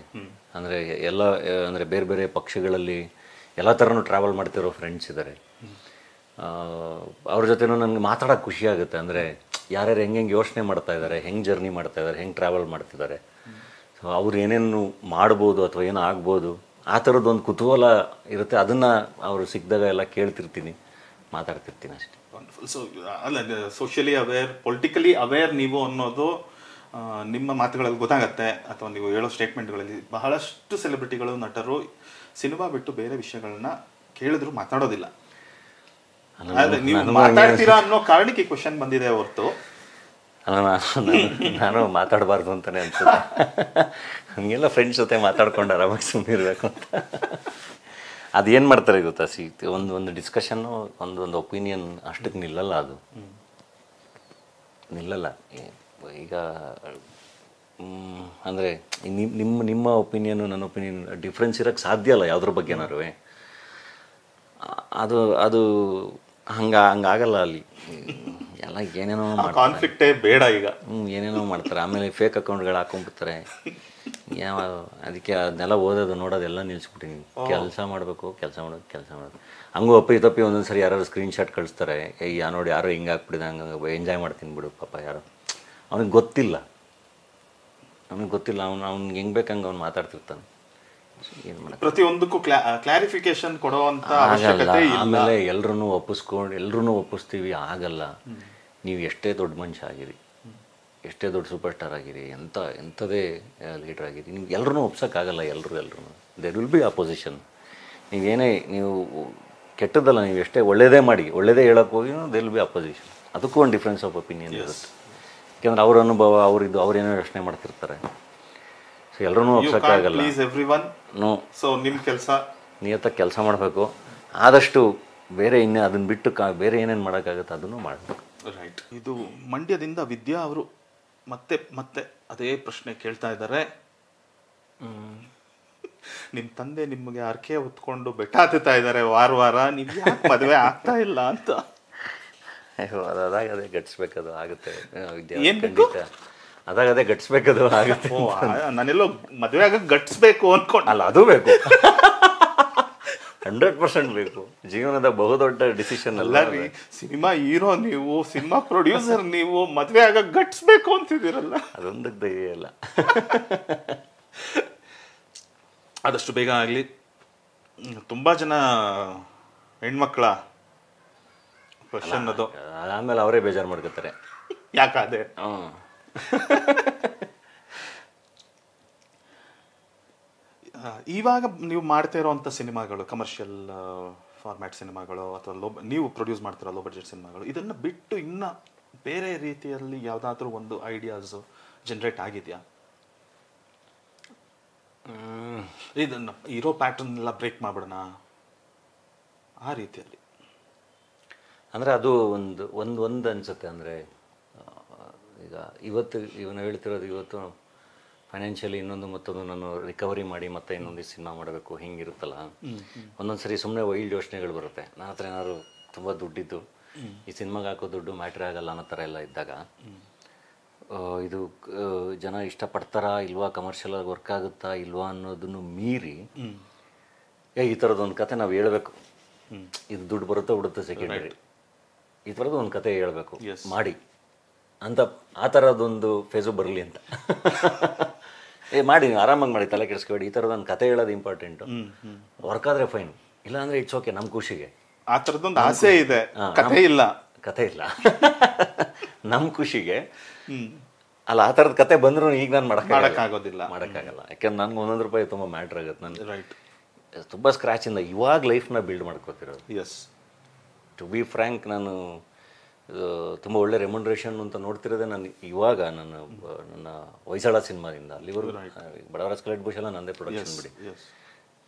B: ಅಂದರೆ ಎಲ್ಲ ಅಂದರೆ ಬೇರೆ ಬೇರೆ ಪಕ್ಷಗಳಲ್ಲಿ ಎಲ್ಲ ಥರನೂ ಟ್ರಾವೆಲ್ ಮಾಡ್ತಿರೋ ಫ್ರೆಂಡ್ಸ್ ಇದ್ದಾರೆ. ಅವ್ರ ಜೊತೆನೂ ನನಗೆ ಮಾತಾಡೋಕ್ಕೆ ಖುಷಿ ಆಗುತ್ತೆ. ಅಂದರೆ ಯಾರ್ಯಾರು ಹೆಂಗೆ ಯೋಚನೆ ಮಾಡ್ತಾ ಇದ್ದಾರೆ, ಹೆಂಗೆ ಜರ್ನಿ ಮಾಡ್ತಾ ಇದ್ದಾರೆ, ಹೆಂಗೆ ಟ್ರಾವೆಲ್ ಮಾಡ್ತಿದ್ದಾರೆ, ಸೊ ಅವ್ರು ಏನೇನು ಮಾಡ್ಬೋದು ಅಥವಾ ಏನೋ ಆಗ್ಬೋದು, ಆ ಥರದ್ದು ಒಂದು ಕುತೂಹಲ ಇರುತ್ತೆ. ಅದನ್ನು ಅವರು ಸಿಕ್ಕಿದಾಗ ಎಲ್ಲ ಕೇಳ್ತಿರ್ತೀನಿ, ಮಾತಾಡ್ತಿರ್ತೀನಿ ಅಷ್ಟೇ.
A: ಸೊ ಅಲ್ಲ, ಸೋಷಿಯಲಿ ಅವೇರ್, ಪೊಲಿಟಿಕಲಿ ಅವೇರ್ ನೀವು ಅನ್ನೋದು ನಿಮ್ಮ ಮಾತುಗಳಲ್ಲಿ ಗೊತ್ತಾಗತ್ತೆ, ಅಥವಾ ನೀವು ಹೇಳೋ ಸ್ಟೇಟ್ಮೆಂಟ್ಗಳಲ್ಲಿ. ಬಹಳಷ್ಟು ಸೆಲೆಬ್ರಿಟಿಗಳು, ನಟರು ಸಿನಿಮಾ ಬಿಟ್ಟು ಬೇರೆ ವಿಷಯಗಳನ್ನ ಕೇಳಿದ್ರು ಮಾತಾಡೋದಿಲ್ಲ. ನೀವು ಮಾತಾಡ್ತೀರಾ ಅನ್ನೋ ಕಾರಣಕ್ಕೆ ಈ ಕ್ವಶನ್ ಬಂದಿದೆ ಹೊರತು
B: ನಾನು ಮಾತಾಡಬಾರ್ದು ಅಂತಾನೆ ಅನ್ಸುತ್ತೆ. ಹಂಗೆಲ್ಲ ಫ್ರೆಂಡ್ಸ್ ಜೊತೆ ಮಾತಾಡ್ಕೊಂಡು ಆರಾಮಾಗಿ ಸುಮ್ಮನಿರ್ಬೇಕು ಅಂತ. ಅದೇನು ಮಾಡ್ತಾರೆ ಗೊತ್ತಾ, ಒಂದು ಡಿಸ್ಕಷನ್ನು, ಒಂದು ಒಪಿನಿಯನ್ ಅಷ್ಟಕ್ಕೆ ನಿಲ್ಲಲ್ಲ. ಅದು ನಿಲ್ಲಲ್ಲ. ಈಗ ಅಂದರೆ ನಿಮ್ಮ ಒಪಿನಿಯನು ನನ್ನ ಒಪಿನಿಯನ್ ಡಿಫ್ರೆನ್ಸ್ ಇರೋಕ್ಕೆ ಸಾಧ್ಯ ಅಲ್ಲ ಯಾವುದ್ರ ಬಗ್ಗೆನಾರು. ಅದು ಹಂಗಾಗಲ್ಲ ಅಲ್ಲಿ. ಎಲ್ಲ ಏನೇನೋ
A: ಕಾನ್ಫ್ಲಿಕ್ಟೇ ಬೇಡ ಈಗ.
B: ಏನೇನೋ ಮಾಡ್ತಾರೆ. ಆಮೇಲೆ ಫೇಕ್ ಅಕೌಂಟ್ಗಳು ಹಾಕೊಂಡ್ಬಿಡ್ತಾರೆ. ಯಾವ ಅದಕ್ಕೆ ಅದನ್ನೆಲ್ಲ ಓದೋದು ನೋಡೋದೆಲ್ಲ ನಿಲ್ಸ್ಬಿಟ್ಟಿನಿ. ಕೆಲಸ ಮಾಡಬೇಕು, ಕೆಲಸ ಮಾಡೋದು. ಹಂಗೂ ಅಪ್ಪಿ ತಪ್ಪಿ ಒಂದೊಂದು ಸರಿ ಯಾರು ಸ್ಕ್ರೀನ್ಶಾಟ್ ಕಳಿಸ್ತಾರೆ, ನೋಡಿ ಯಾರೋ ಹಿಂಗೆ ಹಾಕ್ಬಿಟ್ಟಿದೆ, ಹಂಗೆ ಎಂಜಾಯ್ ಮಾಡ್ತೀನಿ ಬಿಡು ಪಾಪ. ಯಾರೋ ಅವ್ನಿಗೆ ಗೊತ್ತಿಲ್ಲ, ಅವ್ನಿಗೆ ಹೆಂಗೆ ಬೇಕಂಗೆ ಅವ್ನು ಮಾತಾಡ್ತಿರ್ತಾನೆ. ಏನು ಮಾಡೋದು,
A: ಪ್ರತಿಯೊಂದಕ್ಕೂ ಕ್ಲಾರಿಫಿಕೇಶನ್ ಕೊಡುವಂತ
B: ಆಗಲ್ಲ.
A: ಅವಶ್ಯಕತೆ ಇಲ್ಲ.
B: ಆಮೇಲೆ ಎಲ್ಲರೂ ಒಪ್ಪಿಸ್ತೀವಿ, ಆಗಲ್ಲ. ನೀವು ಎಷ್ಟೇ ದೊಡ್ಡ ಮನುಷ್ಯ ಆಗಿರಿ, ಎಷ್ಟೇ ದೊಡ್ಡ ಸೂಪರ್ ಸ್ಟಾರ್ ಆಗಿರಿ, ಎಂಥದೇ ಲೀಡರ್ ಆಗಿರಿ, ನಿಮ್ಗೆ ಎಲ್ಲರೂ ಒಪ್ಸೋಕ್ಕಾಗಲ್ಲ. ಎಲ್ಲರೂ ದೇರ್ ವಿಲ್ ಬಿ ಅಪೋಸಿಷನ್. ನೀವು ಕೆಟ್ಟದ್ದಲ್ಲ, ನೀವು ಎಷ್ಟೇ ಒಳ್ಳೇದೇ ಮಾಡಿ, ಒಳ್ಳೇದೇ ಹೇಳೋಕೆ ಹೋಗಿ ದೇರ್ ವಿಲ್ ಬಿ ಅಪೋಸಿಷನ್. ಅದಕ್ಕೂ ಒಂದು ಡಿಫ್ರೆನ್ಸ್ ಆಫ್ ಒಪಿನಿಯನ್ ಇರುತ್ತೆ. ಯಾಕೆಂದ್ರೆ ಅವ್ರ ಅನುಭವ, ಅವ್ರೇನೋ ಯೋಚನೆ ಮಾಡ್ತಿರ್ತಾರೆ. ಸೊ ಎಲ್ಲರೂ ಒಪ್ಸೋಕ್ಕಾಗಲ್ಲ. ನೋ.
A: ಸೊ ನಿಮ್ಮ ಕೆಲಸ
B: ನಿಯತ್ತಾಗಿ ಕೆಲಸ ಮಾಡಬೇಕು. ಆದಷ್ಟು ಬೇರೆ ಅದನ್ನು ಬಿಟ್ಟು ಬೇರೆ ಏನೇನು ಮಾಡೋಕ್ಕಾಗುತ್ತೆ ಅದನ್ನು ಮಾಡಬೇಕು.
A: ರೈಟ್. ಇದು ಮಂಡ್ಯದಿಂದ ವಿದ್ಯಾ ಅವರು ಮತ್ತೆ ಅದೇ ಪ್ರಶ್ನೆ ಕೇಳ್ತಾ ಇದ್ದಾರೆ. ನಿಮ್ಮ ತಂದೆ ನಿಮಗೆ ಅರ್ಕೆ ಹೊತ್ಕೊಂಡು ಬೆಟ್ಟ ಹತ್ತುತ್ತಾ ಇದ್ದಾರೆ ವಾರ, ನಿಮ್ಗೆ ಯಾಕೆ ಮದುವೆ ಆಗ್ತಾ ಇಲ್ಲ ಅಂತ.
B: ಅದಾಗದೇ ಗಟ್ಸ್ಬೇಕದು ಆಗುತ್ತೆ. ಖಂಡಿತ ಅದಾಗದೇ ಗಟ್ಸ್ಬೇಕದು ಆಗುತ್ತೆ.
A: ನಾನೆಲ್ಲೋ ಮದುವೆ ಆಗ ಗಟ್ಸ್ಬೇಕು ಅನ್ಕೊಂಡು.
B: ಅಲ್ಲ, ಅದು ಬೇಕು, 100% ಬೇಕು. ಜೀವನದ ಬಹುದೊಡ್ಡ ಡಿಸಿಷನ್
A: ಅಲ್ಲ ರೀ. ಸಿನಿಮಾ ಹೀರೋ ನೀವು, ಸಿನಿಮಾ ಪ್ರೊಡ್ಯೂಸರ್ ನೀವು, ಮದುವೆ ಆಗ ಗಟ್ಸ್ಬೇಕು ಅಂತಿದ್ದೀರಲ್ಲ,
B: ಅದೊಂದಕ್ಕೆ ಧೈರ್ಯ ಇಲ್ಲ.
A: ಆದಷ್ಟು ಬೇಗ ಆಗಲಿ. ತುಂಬಾ ಜನ ಹೆಣ್ಮಕ್ಳ ಕ್ವಶನ್ ಅದು.
B: ಆಮೇಲೆ ಅವರೇ ಬೇಜಾರು ಮಾಡ್ಕೊತಾರೆ.
A: ಯಾಕಾದೆ? ಇವಾಗ ನೀವು ಮಾಡ್ತಾ ಇರೋವಂಥ ಸಿನಿಮಾಗಳು, ಕಮರ್ಷಿಯಲ್ ಫಾರ್ಮ್ಯಾಟ್ ಸಿನಿಮಾಗಳು, ಅಥವಾ ನೀವು ಪ್ರೊಡ್ಯೂಸ್ ಮಾಡ್ತಿರೋ ಲೋ ಬಡ್ಜೆಟ್ ಸಿನಿಮಾಗಳು, ಇದನ್ನು ಬಿಟ್ಟು ಇನ್ನು ಬೇರೆ ರೀತಿಯಲ್ಲಿ ಯಾವುದಾದ್ರೂ ಒಂದು ಐಡಿಯಾಸ್ ಜನರೇಟ್ ಆಗಿದೆಯಾ? ಇದನ್ನು ಇರೋ ಪ್ಯಾಟರ್ನ್ ಎಲ್ಲ ಬ್ರೇಕ್ ಮಾಡ್ಬಿಡೋಣ ಆ ರೀತಿಯಲ್ಲಿ?
B: ಅಂದರೆ ಅದು ಒಂದು ಅನಿಸುತ್ತೆ. ಅಂದರೆ ಈಗ ಇವನು ಹೇಳ್ತಿರೋದು, ಇವತ್ತು ಫೈನಾನ್ಷಿಯಲಿ ಮತ್ತೊಂದು ನಾನು ರಿಕವರಿ ಮಾಡಿ ಮತ್ತೆ ಇನ್ನೊಂದು ಸಿನಿಮಾ ಮಾಡಬೇಕು ಹಿಂಗಿರುತ್ತಲ್ಲ. ಒಂದೊಂದು ಸರಿ ಸುಮ್ಮನೆ ವೈಲ್ಡ್ ಯೋಚನೆಗಳು ಬರುತ್ತೆ. ನನ್ನ ಹತ್ರ ಏನಾದ್ರು ತುಂಬ ದುಡ್ಡಿದ್ದು ಈ ಸಿನಿಮಾಗೆ ಹಾಕೋ ದುಡ್ಡು ಮ್ಯಾಟ್ರ್ ಆಗಲ್ಲ ಅನ್ನೋ ಥರ ಎಲ್ಲ ಇದ್ದಾಗ, ಇದು ಜನ ಇಷ್ಟಪಡ್ತಾರಾ ಇಲ್ವಾ, ಕಮರ್ಷಿಯಲಾಗಿ ವರ್ಕ್ ಆಗುತ್ತಾ ಇಲ್ವಾ ಅನ್ನೋದನ್ನು ಮೀರಿ ಈ ಥರದ್ದೊಂದು ಕತೆ ನಾವು ಹೇಳಬೇಕು. ಇದು ದುಡ್ಡು ಬರುತ್ತೋ ಬಿಡುತ್ತೋ ಸೆಕೆಂಡರಿ, ಈ ಥರದ್ದು ಒಂದು ಕತೆ ಹೇಳ್ಬೇಕು ಮಾಡಿ ಅಂತ, ಆ ಥರದೊಂದು ಫೇಸು ಬರಲಿ ಅಂತ. ಮಾಡಿ, ನೀವು ಆರಾಮಾಗಿ ಮಾಡಿ, ತಲೆ ಕೆಡಿಸ್ಕೊಬೇಡಿ. ಈ ಥರದೊಂದು ಕತೆ ಹೇಳೋದು ಇಂಪಾರ್ಟೆಂಟು. ವರ್ಕ್ ಆದರೆ ಫೈನ್, ಇಲ್ಲಾಂದರೆ ಇಟ್ಸ್ ಓಕೆ. ನಮ್ಮ ಖುಷಿಗೆ
A: ಆ ಥರದ್ದೊಂದು ಆಸೆ ಇದೆ, ಕತೆ ಇಲ್ಲ.
B: ನಮ್ಮ ಖುಷಿಗೆ ಅಲ್ಲ, ಆ ಥರದ ಕತೆ ಬಂದರೂ ಈಗ ನಾನು ಮಾಡೋಕ್ಕಾಗಲ್ಲ. ಯಾಕೆಂದ್ರೆ ನನಗೆ ₹1 ತುಂಬ ಮ್ಯಾಟ್ರ್ ಆಗುತ್ತೆ. ನಾನು
A: ರೈಟ್
B: ತುಂಬ ಸ್ಕ್ರ್ಯಾಚಿಂದ ಇವಾಗ ಲೈಫ್ನ ಬಿಲ್ಡ್ ಮಾಡ್ಕೋತಿರೋದು.
A: ಎಸ್,
B: ಟು ಬಿ ಫ್ರ್ಯಾಂಕ್, ನಾನು ತುಂಬ ಒಳ್ಳೆ ರೆಮ್ಯುನರೇಷನ್ ಅಂತ ನೋಡ್ತಿರೋದೆ ನಾನು ಇವಾಗ. ನನ್ನ ಹೊಯ್ಸಳ ಸಿನಿಮಾದಿಂದ ಅಲ್ಲಿವರೆಗೂ ಬಡವರ ಸ್ಕಲೆಟ್ ಬುಷ್ ಎಲ್ಲ ನಂದೇ ಪ್ರೊಡಕ್ಷನ್ ಬಿಡಿ.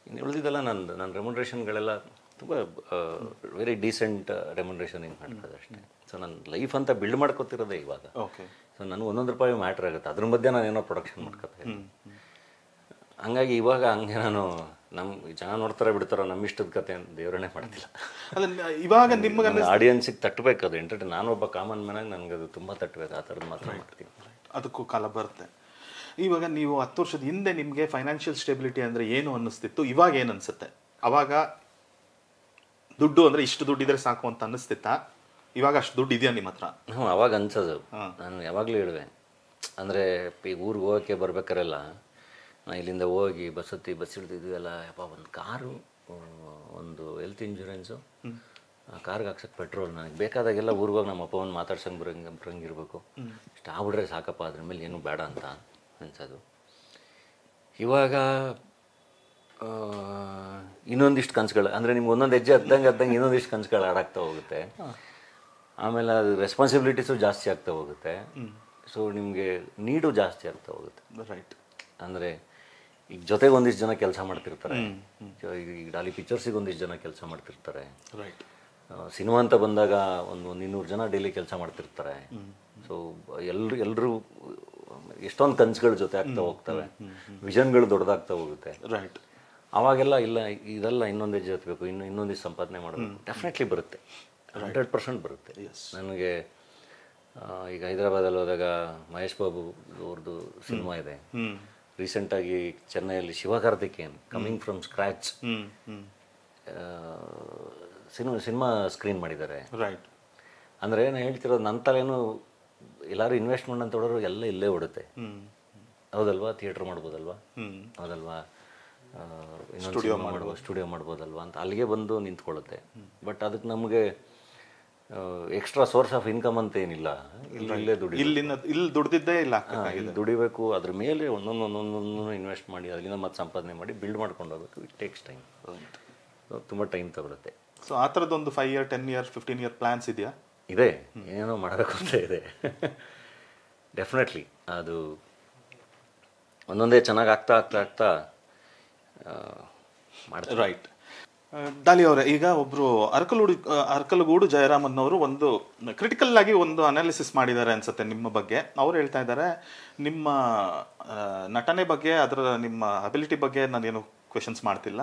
B: ಇನ್ನು ಉಳಿದಿದ್ದೆಲ್ಲ ನನ್ನ ರೆಮ್ಯುನರೇಷನ್ಗಳೆಲ್ಲ ತುಂಬ ವೆರಿ ಡೀಸೆಂಟ್ ರೆಮ್ಯುನರೇಷನ್ ಹಿಂಗೆ ಮಾಡ್ತದೆ ಅಷ್ಟೇ. ಸೊ ನನ್ನ ಲೈಫ್ ಅಂತ ಬಿಲ್ಡ್ ಮಾಡ್ಕೊತಿರೋದೇ ಇವಾಗ. ಸೊ ನನಗೆ ₹1 ಮ್ಯಾಟ್ರ್ ಆಗುತ್ತೆ. ಅದ್ರ ಮಧ್ಯೆ ನಾನು ಏನೋ ಪ್ರೊಡಕ್ಷನ್ ಮಾಡ್ಕೊತೀನಿ. ಹಂಗಾಗಿ ಇವಾಗ ಹಂಗೆ ನಾನು ಜನ ನೋಡ್ತಾರೆ ಬಿಡ್ತಾರೋ ನಮ್ಮ ಇಷ್ಟದ ಕತೆ ಅಂತ ದೇವರನ್ನೇ ಮಾಡ್ತಿಲ್ಲ.
A: ಇವಾಗ ನಿಮ್ಗೆ
B: ಆಡಿಯನ್ಸಿಗೆ ತಟ್ಟಬೇಕು, ಅದು ಎಂಟರ್ಟೈನ್. ನಾನೊಬ್ಬ ಕಾಮನ್ ಮ್ಯಾನಾಗಿ ನನಗೆ ಅದು ತುಂಬ ತಟ್ಟಬೇಕು. ಆ ಥರದ್ದು ಮಾತ್ರ ಮಾಡ್ತೀನಿ.
A: ಅದಕ್ಕೂ ಕಾಲ ಬರುತ್ತೆ. ಇವಾಗ ನೀವು 10 ವರ್ಷದ ಹಿಂದೆ ನಿಮಗೆ ಫೈನಾನ್ಷಿಯಲ್ ಸ್ಟೆಬಿಲಿಟಿ ಅಂದರೆ ಏನು ಅನ್ನಿಸ್ತಿತ್ತು, ಇವಾಗ ಏನು ಅನಿಸುತ್ತೆ? ಅವಾಗ ದುಡ್ಡು ಅಂದರೆ ಇಷ್ಟು ದುಡ್ಡು ಇದ್ರೆ ಸಾಕು ಅಂತ ಅನ್ನಿಸ್ತಿತ್ತಾ? ಇವಾಗ ಅಷ್ಟು ದುಡ್ಡು ಇದೆಯಾ ನಿಮ್ಮ ಹತ್ರ?
B: ಅವಾಗ ಅನ್ಸೋದು. ನಾನು ಯಾವಾಗಲೂ ಹೇಳುವೆ, ಅಂದರೆ ಈಗ ಊರಿಗೆ ಹೋಗೋಕ್ಕೆ ಬರ್ಬೇಕಾರೆಲ್ಲ ನಾನು ಇಲ್ಲಿಂದ ಹೋಗಿ ಬಸ್ ಹಿಡಿದಿದ್ವಿ ಎಲ್ಲ, ಯಪ್ಪ ಒಂದು ಕಾರು, ಒಂದು ಹೆಲ್ತ್ ಇನ್ಶೂರೆನ್ಸು, ಕಾರ್ಗೆ ಹಾಕ್ಸೋಕ್ಕೆ ಪೆಟ್ರೋಲ್, ನನಗೆ ಬೇಕಾದಾಗೆಲ್ಲ ಊರಿಗೆ ಹೋಗಿ ನಮ್ಮ ಅಪ್ಪವನ್ನು ಮಾತಾಡ್ಸಂಗೆ ಬರಂಗಿರ್ಬೇಕು. ಇಷ್ಟು ಆಗ್ಬಿಟ್ರೆ ಸಾಕಪ್ಪ, ಅದ್ರ ಮೇಲೆ ಏನೂ ಬೇಡ ಅಂತ ಅನ್ಸೋದು. ಇವಾಗ ಇನ್ನೊಂದಿಷ್ಟು ಕನಸುಗಳು, ಅಂದರೆ ನಿಮ್ಗೆ ಒಂದೊಂದು ಹೆಜ್ಜೆ ಹತ್ತಂಗೆ ಇನ್ನೊಂದಿಷ್ಟು ಕನಸುಗಳು ಆಡಾಗ್ತಾ ಹೋಗುತ್ತೆ. ಆಮೇಲೆ ಅದು ರೆಸ್ಪಾನ್ಸಿಬಿಲಿಟೀಸು ಜಾಸ್ತಿ ಆಗ್ತಾ ಹೋಗುತ್ತೆ. ಸೊ ನಿಮಗೆ ನೀಡು ಜಾಸ್ತಿ ಆಗ್ತಾ ಹೋಗುತ್ತೆ.
A: ರೈಟ್.
B: ಅಂದರೆ ಈಗ ಜೊತೆಗೆ ಒಂದಿಷ್ಟು ಜನ ಕೆಲಸ ಮಾಡ್ತಿರ್ತಾರೆ. ಈಗ ಡಾಲಿ ಪಿಕ್ಚರ್ಸಿಗೆ ಒಂದಿಷ್ಟು ಜನ ಕೆಲಸ ಮಾಡ್ತಿರ್ತಾರೆ.
A: ರೈಟ್.
B: ಸಿನಿಮಾ ಅಂತ ಬಂದಾಗ ಒಂದು 200 ಜನ ಡೈಲಿ ಕೆಲಸ ಮಾಡ್ತಿರ್ತಾರೆ. ಸೊ ಎಲ್ಲರೂ ಎಷ್ಟೊಂದು ಕನಸುಗಳ ಜೊತೆ ಆಗ್ತಾ ಹೋಗ್ತವೆ, ವಿಷನ್ಗಳು ದೊಡ್ಡದಾಗ್ತಾ ಹೋಗುತ್ತೆ.
A: ರೈಟ್.
B: ಅವಾಗೆಲ್ಲ ಇಲ್ಲ, ಇದೆಲ್ಲ ಇನ್ನೊಂದು ಹೆಜ್ಜೆ ಹತ್ತಬೇಕು, ಇನ್ನೊಂದಿಷ್ಟು ಸಂಪಾದನೆ ಮಾಡಬೇಕು. ಡೆಫಿನೆಟ್ಲಿ ಬರುತ್ತೆ, 100% ಬರುತ್ತೆ. ನನಗೆ ಈಗ ಹೈದರಾಬಾದಲ್ಲಿ ಹೋದಾಗ ಮಹೇಶ್ ಬಾಬು ಅವ್ರದ್ದು ಸಿನಿಮಾ ಇದೆ, ರೀಸೆಂಟಾಗಿ ಚೆನ್ನೈಯಲ್ಲಿ Sivakarthikeyan coming from scratch cinema screen ಮಾಡಿದ್ದಾರೆ.
A: ರೈಟ್.
B: ಅಂದರೆ ನಾನು ಹೇಳ್ತಿರೋದು ನನ್ನ ತಲೆನೂ ಎಲ್ಲರೂ ಇನ್ವೆಸ್ಟ್ಮೆಂಟ್ ಅಂತ ಹೊಡೋರು ಎಲ್ಲ ಇಲ್ಲೇ ಓಡುತ್ತೆ. ಹೌದಲ್ವಾ? ಥಿಯೇಟ್ರ್ ಮಾಡ್ಬೋದಲ್ವಾ, ಹೌದಲ್ವಾ, ಇನ್ನೊಂದು ಸ್ಟುಡಿಯೋ ಮಾಡ್ಬೋದಲ್ವಾ ಅಂತ ಅಲ್ಲಿಗೆ ಬಂದು ನಿಂತ್ಕೊಳ್ಳುತ್ತೆ. ಬಟ್ ಅದಕ್ಕೆ ನಮಗೆ ಎಕ್ಸ್ಟ್ರಾ ಸೋರ್ಸ್ ಆಫ್ ಇನ್ಕಮ್ ಅಂತ ಏನಿಲ್ಲ. ಇಲ್ಲೇ
A: ಇಲ್ಲಿ ದುಡ್ದಿದ್ದೇ ಇಲ್ಲ,
B: ಇಲ್ಲಿ ದುಡಿಬೇಕು. ಅದ್ರ ಮೇಲೆ ಒಂದೊಂದು ಇನ್ವೆಸ್ಟ್ ಮಾಡಿ ಅದರಿಂದ ಮತ್ತೆ ಸಂಪಾದನೆ ಮಾಡಿ ಬಿಲ್ಡ್ ಮಾಡ್ಕೊಂಡು ಹೋಗ್ಬೇಕು. ಇಟ್ ಟೇಕ್ಸ್ ಟೈಮ್, ತುಂಬ ಟೈಮ್ ತಗೊಳುತ್ತೆ.
A: ಸೊ ಆ ಥರದ್ದೊಂದು 5 year 10 year 15 year ಪ್ಲ್ಯಾನ್ಸ್ ಇದೆಯಾ?
B: ಇದೆ, ಏನೋ ಮಾಡಬೇಕು ಅಂತ ಇದೆ. ಡೆಫಿನೆಟ್ಲಿ ಅದು ಒಂದೊಂದೇ ಚೆನ್ನಾಗಿ ಆಗ್ತಾ ಮಾಡ್ತಾರೆ.
A: ರೈಟ್. ಡಾಲಿ ಅವರೇ, ಈಗ ಒಬ್ರು ಅರಕಲಗೂಡು ಜಯರಾಮನ್ ಅವರು ಒಂದು ಕ್ರಿಟಿಕಲ್ ಆಗಿ ಒಂದು ಅನಾಲಿಸಿಸ್ ಮಾಡಿದ್ದಾರೆ ಅನ್ಸುತ್ತೆ ನಿಮ್ಮ ಬಗ್ಗೆ. ಅವ್ರು ಹೇಳ್ತಾ ಇದ್ದಾರೆ, ನಿಮ್ಮ ನಟನೆ ಬಗ್ಗೆ, ಅದರ ನಿಮ್ಮ ಅಬಿಲಿಟಿ ಬಗ್ಗೆ ನಾನೇನು ಕ್ವೆಶನ್ಸ್ ಮಾಡ್ತಿಲ್ಲ,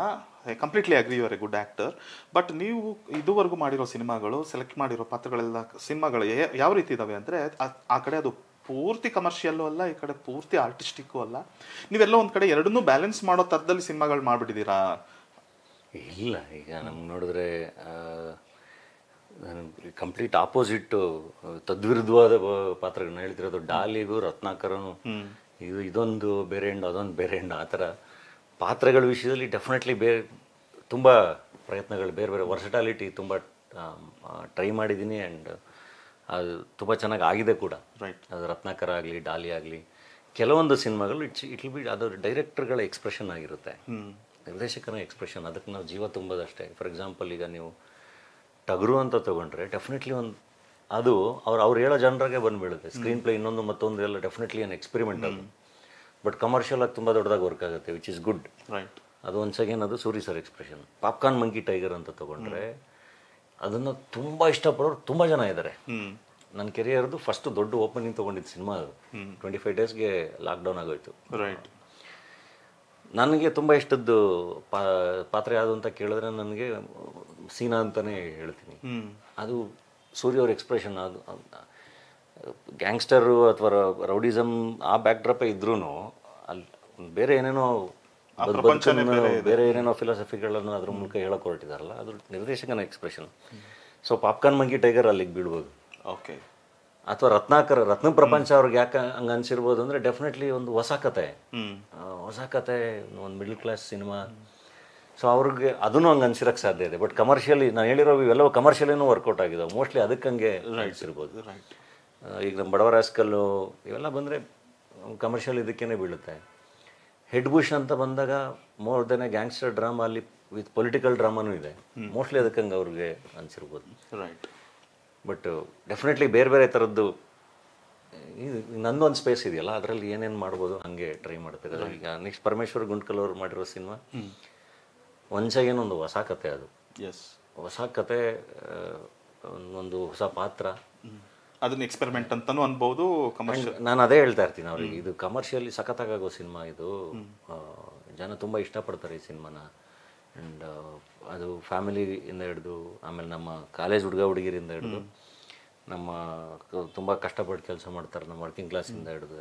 A: completely agree, you are a good actor. But ನೀವು ಇದುವರೆಗೂ ಮಾಡಿರೋ ಸಿನಿಮಾಗಳು, ಸೆಲೆಕ್ಟ್ ಮಾಡಿರೋ ಪಾತ್ರಗಳೆಲ್ಲ ಸಿನಿಮಾಗಳು ಯಾವ ರೀತಿ ಇದ್ದಾವೆ ಅಂದರೆ, ಆ ಕಡೆ ಅದು ಪೂರ್ತಿ ಕಮರ್ಷಿಯಲ್ಲೂ ಅಲ್ಲ, ಈ ಕಡೆ ಪೂರ್ತಿ ಆರ್ಟಿಸ್ಟಿಕ್ಕು ಅಲ್ಲ. ನೀವೆಲ್ಲ ಒಂದು ಕಡೆ ಎರಡನ್ನೂ ಬ್ಯಾಲೆನ್ಸ್ ಮಾಡೋ ಥರದಲ್ಲಿ ಸಿನಿಮಾಗಳು ಮಾಡಿಬಿಟ್ಟಿದ್ದೀರಾ?
B: ಇಲ್ಲ, ಈಗ ನಮ್ಗೆ ನೋಡಿದ್ರೆ ಕಂಪ್ಲೀಟ್ ಆಪೋಸಿಟ್, ತದ್ವಿರುದ್ಧವಾದ ಪಾತ್ರಗಳನ್ನ ಹೇಳ್ತಿರೋದು. ಡಾಲಿಗೂ ರತ್ನಾಕರನು ಇದೊಂದು ಬೇರೆ ಎಂಡ್, ಅದೊಂದು ಬೇರೆ ಎಂಡ್, ಆ ಥರ ಪಾತ್ರಗಳ ವಿಷಯದಲ್ಲಿ ಡೆಫಿನೆಟ್ಲಿ ತುಂಬ ಪ್ರಯತ್ನಗಳು, ಬೇರೆ ಬೇರೆ ವರ್ಸಟಾಲಿಟಿ ತುಂಬ ಟ್ರೈ ಮಾಡಿದ್ದೀನಿ. ಆ್ಯಂಡ್ ಅದು ತುಂಬ ಚೆನ್ನಾಗಿ ಆಗಿದೆ ಕೂಡ.
A: ರೈಟ್.
B: ಅದು ರತ್ನಾಕರ ಆಗಲಿ, ಡಾಲಿ ಆಗಲಿ, ಕೆಲವೊಂದು ಸಿನಿಮಾಗಳು ಇಟ್ ವಿಲ್ ಬಿ ಅದು ಡೈರೆಕ್ಟರ್ಗಳ ಎಕ್ಸ್ಪ್ರೆಷನ್ ಆಗಿರುತ್ತೆ, ನಿರ್ದೇಶಕನ ಎಕ್ಸ್ಪ್ರೆಷನ್. ಅದಕ್ಕೆ ನಾವು ಜೀವ ತುಂಬೋದಷ್ಟೇ. ಫಾರ್ ಎಕ್ಸಾಂಪಲ್, ಈಗ ನೀವು ಟಗರು ಅಂತ ತೊಗೊಂಡ್ರೆ ಡೆಫಿನೆಟ್ಲಿ ಅದು ಅವ್ರು ಹೇಳೋ ಜನರಾಗೆ ಬಂದುಬೀಳುತ್ತೆ. ಸ್ಕ್ರೀನ್ ಪ್ಲೇ ಇನ್ನೊಂದು ಮತ್ತೊಂದು ಎಲ್ಲ ಡೆಫಿನೆಟ್ಲಿ ಏನು ಎಕ್ಸ್ಪೆರಿಮೆಂಟ್ ಅದು. ಬಟ್ ಕಮರ್ಷಿಯಲ್ ಆಗಿ ತುಂಬ ದೊಡ್ಡದಾಗಿ ವರ್ಕ್ ಆಗುತ್ತೆ, ವಿಚ್ ಇಸ್ ಗುಡ್.
A: ರೈಟ್.
B: ಅದು ಒನ್ಸ್ ಅಗೇನ್ ಅದು Suri sir expression. Popcorn monkey tiger ಅಂತ ತೊಗೊಂಡ್ರೆ ಅದನ್ನು ತುಂಬ ಇಷ್ಟಪಡೋರು ತುಂಬ ಜನ ಇದ್ದಾರೆ. ನನ್ನ ಕೆರಿಯರ್ದು ಫಸ್ಟ್ ದೊಡ್ಡ ಓಪನಿಂಗ್ ತೊಗೊಂಡಿದ್ದು ಸಿನಿಮಾ ಅದು. 25 daysಗೆ ಲಾಕ್ಡೌನ್ ಆಗೋಯ್ತು.
A: ರೈಟ್.
B: ನನಗೆ ತುಂಬ ಇಷ್ಟದ್ದು ಪಾತ್ರ ಯಾವುದು ಅಂತ ಕೇಳಿದ್ರೆ ನನಗೆ ಸೀನಾ ಅಂತಲೇ ಹೇಳ್ತೀನಿ. ಅದು ಸೂರ್ಯ ಅವ್ರ ಎಕ್ಸ್ಪ್ರೆಷನ್. ಅದು ಗ್ಯಾಂಗ್ಸ್ಟರು ಅಥವಾ ರೌಡಿಸಮ್ ಆ ಬ್ಯಾಕ್ಡ್ರಾಪೇ ಇದ್ರೂ ಅಲ್ಲಿ ಬೇರೆ ಏನೇನೋ ಬೇರೆ ಏನೇನೋ ಫಿಲಾಸಫಿಗಳನ್ನು ಅದ್ರ ಮೂಲಕ ಹೇಳಕ್ಕೆ ಹೊರಟಿದಾರಲ್ಲ, ಅದು ನಿರ್ದೇಶಕನ expression. So popcorn monkey tiger ಅಲ್ಲಿಗೆ ಬೀಳ್ಬೋದು.
A: ಓಕೆ.
B: ಅಥವಾ ರತ್ನ ಪ್ರಪಂಚ ಅವ್ರಿಗೆ ಯಾಕೆ ಹಂಗೆ ಅನ್ಸಿರ್ಬೋದು ಅಂದರೆ ಡೆಫಿನೆಟ್ಲಿ ಒಂದು ಹೊಸ ಕತೆ, ಒಂದು ಮಿಡಲ್ ಕ್ಲಾಸ್ ಸಿನಿಮಾ. ಸೊ ಅವ್ರಿಗೆ ಅದನ್ನು ಹಂಗೆ ಅನ್ಸಿರೋಕ್ಕೆ ಸಾಧ್ಯ ಇದೆ. ಬಟ್ ಕಮರ್ಷಿಯಲಿ ನಾನು ಹೇಳಿರೋ ಇವೆಲ್ಲವೂ ಕಮರ್ಷಿಯಲಿನೂ ವರ್ಕೌಟ್ ಆಗಿದ್ದಾವೆ. ಮೋಸ್ಟ್ಲಿ ಅದಕ್ಕೆ ಹಂಗೆ ಅನ್ಸಿರ್ಬೋದು. ಈಗ ನಮ್ಮ ಬಡವರ ಆಸ್ಕಲ್ಲು ಇವೆಲ್ಲ ಬಂದರೆ ಕಮರ್ಷಿಯಲ್ ಇದಕ್ಕೇ ಬೀಳುತ್ತೆ. ಹೆಡ್ ಬುಷ್ ಅಂತ ಬಂದಾಗ more than A gangster drama, ಅಲ್ಲಿ ವಿತ್ ಪೊಲಿಟಿಕಲ್ ಡ್ರಾಮಾನೂ ಇದೆ. ಮೋಸ್ಟ್ಲಿ ಅದಕ್ಕೆ ಹಂಗೆ ಅವ್ರಿಗೆ ಅನ್ಸಿರ್ಬೋದು.
A: ರೈಟ್.
B: ಬಟ್ ಡೆಫಿನೆಟ್ಲಿ ಬೇರೆ ಬೇರೆ ಥರದ್ದು ನಂದೊಂದು ಸ್ಪೇಸ್ ಇದೆಯಲ್ಲ, ಅದರಲ್ಲಿ ಏನೇನು ಮಾಡ್ಬೋದು ಹಾಗೆ ಟ್ರೈ ಮಾಡ್ತಿದ್ದಾರೆ. ಈಗ ನೆಕ್ಸ್ಟ್ ಪರಮೇಶ್ವರ್ ಗುಂಡ್ಕಲ್ ಅವರು ಮಾಡಿರೋ ಸಿನಿಮಾ ಒಂದ್ಸಾಗೇನೊಂದು ಹೊಸ ಕತೆ. ಅದು ಹೊಸ ಕತೆ, ಒಂದು ಹೊಸ ಪಾತ್ರ,
A: ಅದನ್ನ ಎಕ್ಸ್ಪೆರಿಮೆಂಟ್ ಅಂತಲೂ ಅನ್ಬೋದು. ಕಮರ್ಷಿಯಲ್, ನಾನು
B: ಅದೇ ಹೇಳ್ತಾ ಇರ್ತೀನಿ ಅವ್ರಿಗೆ, ಇದು ಕಮರ್ಷಿಯಲಿ ಸಖತ್ತಾಗೋ ಸಿನಿಮಾ ಇದು. ಜನ ತುಂಬ ಇಷ್ಟಪಡ್ತಾರೆ ಈ ಸಿನಿಮಾನ. ಆ್ಯಂಡ್ ಅದು ಫ್ಯಾಮಿಲಿಯಿಂದ ಹಿಡಿದು, ಆಮೇಲೆ ನಮ್ಮ ಕಾಲೇಜ್ ಹುಡುಗಿರಿಂದ ಹಿಡಿದು, ನಮ್ಮ ತುಂಬ ಕಷ್ಟಪಟ್ಟು ಕೆಲಸ ಮಾಡ್ತಾರೆ ನಮ್ಮ ವರ್ಕಿಂಗ್ ಕ್ಲಾಸಿಂದ ಹಿಡಿದು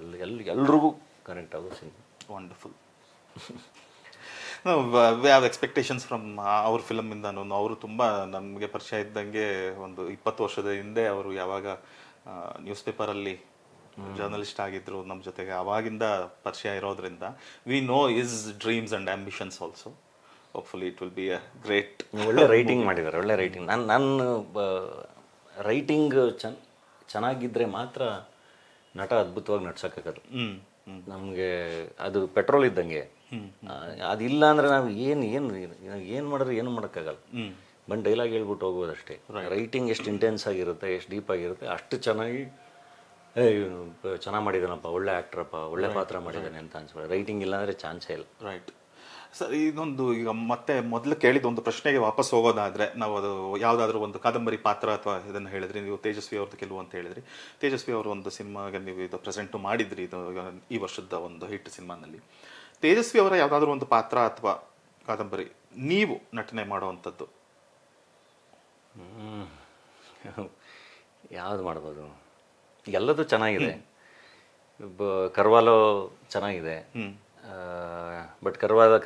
B: ಎಲ್ರಿಗೂ ಕನೆಕ್ಟ್ ಆಗೋ cinema.
A: Wonderful. We have expectations from ಅವ್ರ ಫಿಲಮಿಂದನೂ. ಅವರು ತುಂಬ ನಮಗೆ ಪರಿಚಯ ಇದ್ದಂಗೆ ಒಂದು 20 ವರ್ಷದ ಹಿಂದೆ ಅವರು ಯಾವಾಗ ನ್ಯೂಸ್ ಪೇಪರಲ್ಲಿ ಜರ್ನಲಿಸ್ಟ್ ಆಗಿದ್ರು ನಮ್ಮ ಜೊತೆಗೆ, ಆವಾಗಿಂದ ಪರಿಚಯ ಇರೋದ್ರಿಂದ we know is dreams and ambitions also. Hopefully it will be a great.
B: ಒಳ್ಳೆ ರೈಟಿಂಗ್ ಮಾಡಿದ್ದಾರೆ, ಒಳ್ಳೆ ರೈಟಿಂಗ್. ನಾನು ರೈಟಿಂಗ್ ಚೆನ್ನಾಗಿದ್ದರೆ ಮಾತ್ರ ನಟ ಅದ್ಭುತವಾಗಿ ನಡ್ಸೋಕ್ಕಾಗೋದು. ನಮಗೆ ಅದು ಪೆಟ್ರೋಲ್ ಇದ್ದಂಗೆ. ಅದಿಲ್ಲ ಅಂದರೆ ನಾವು ಏನು ಮಾಡಿದ್ರೆ ಏನು ಮಾಡೋಕ್ಕಾಗಲ್ಲ. ಬಂದು ಡೈಲಾಗ್ ಹೇಳ್ಬಿಟ್ಟು ಹೋಗೋದಷ್ಟೇ. ರೈಟಿಂಗ್ ಎಷ್ಟು ಇಂಟೆನ್ಸ್ ಆಗಿರುತ್ತೆ, ಎಷ್ಟು ಡೀಪ್ ಆಗಿರುತ್ತೆ, ಅಷ್ಟು ಚೆನ್ನಾಗಿ ಚೆನ್ನಾಗಿ ಮಾಡಿದ್ದಾನಪ್ಪ, ಒಳ್ಳೆ ಆ್ಯಕ್ಟ್ರಪ್ಪ, ಒಳ್ಳೆ ಪಾತ್ರ ಮಾಡಿದ್ದಾನೆ ಅಂತ ಅನ್ಸ್ಕೊಳ್ಳಿ. ರೈಟಿಂಗ್ ಇಲ್ಲ ಅಂದರೆ ಚಾನ್ಸೇ ಇಲ್ಲ.
A: ರೈಟ್. ಸರ್, ಇದೊಂದು ಈಗ ಮತ್ತೆ ಮೊದಲು ಕೇಳಿದ ಒಂದು ಪ್ರಶ್ನೆಗೆ ವಾಪಸ್ ಹೋಗೋದಾದರೆ, ನಾವು ಅದು ಯಾವುದಾದ್ರೂ ಒಂದು ಕಾದಂಬರಿ ಪಾತ್ರ ಅಥವಾ ಇದನ್ನು ಹೇಳಿದ್ರಿ ನೀವು, ತೇಜಸ್ವಿ ಅವ್ರದ್ದು ಕೆಲವು ಅಂತ ಹೇಳಿದ್ರಿ. ತೇಜಸ್ವಿ ಅವರು ಒಂದು ಸಿನಿಮಾಗೆ ನೀವು ಇದು ಪ್ರೆಸೆಂಟು ಮಾಡಿದ್ರಿ, ಇದು ಈ ವರ್ಷದ ಒಂದು ಹಿಟ್ ಸಿನಿಮಾನಲ್ಲಿ. ತೇಜಸ್ವಿ ಅವರ ಯಾವುದಾದ್ರೂ ಒಂದು ಪಾತ್ರ ಅಥವಾ ಕಾದಂಬರಿ ನೀವು ನಟನೆ ಮಾಡುವಂಥದ್ದು
B: ಯಾವುದು ಮಾಡ್ಬೋದು? ಎಲ್ಲದೂ ಚೆನ್ನಾಗಿದೆ. ಕರ್ವಾಲೋ ಚೆನ್ನಾಗಿದೆ, ಬಟ್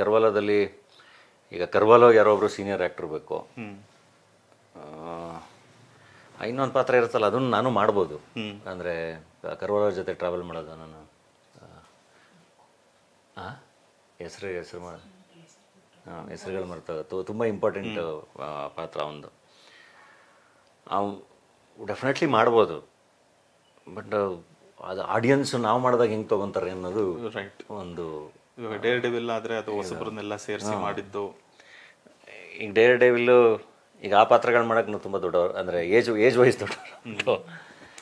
B: ಕರ್ವಾಲದಲ್ಲಿ ಈಗ ಕರ್ವಾಲೋ ಯಾರೋ ಒಬ್ಬರು ಸೀನಿಯರ್ ಆ್ಯಕ್ಟ್ರ್ ಬೇಕು. ಇನ್ನೊಂದು ಪಾತ್ರ ಇರುತ್ತಲ್ಲ ಅದನ್ನು ನಾನು ಮಾಡ್ಬೋದು. ಅಂದರೆ ಕರ್ವಾಲೋ ಜೊತೆ ಟ್ರಾವೆಲ್ ಮಾಡೋದು ನಾನು ಹೆಸರುಗಳು ಮರ್ತವೆ. ತುಂಬ ಇಂಪಾರ್ಟೆಂಟ್ ಪಾತ್ರ ಒಂದು. ಡೆಫಿನೆಟ್ಲಿ ಮಾಡ್ಬೋದು. ಬಟ್ ಅದು ಆಡಿಯನ್ಸು ನಾವು ಮಾಡಿದಾಗ ಹೆಂಗೆ ತೊಗೊತಾರೆ ಅನ್ನೋದು
A: ರೈಟ್.
B: ಒಂದು
A: ಇವಾಗ ಡೇರ್ ಡೆವಿಲ್ ಆದರೆ ಅದು ಹೊಸಬ್ರನ್ನೆಲ್ಲ ಸೇರಿಸಿ ಮಾಡಿದ್ದು.
B: ಈಗ ಡೇರ್ ಡೆವಿಲ್ಲು ಈಗ ಆ ಪಾತ್ರಗಳು ಮಾಡೋಕೆ ತುಂಬ ದೊಡ್ಡವರು, ಅಂದರೆ ಏಜ್ ವೈಸ್ ದೊಡ್ಡವರು.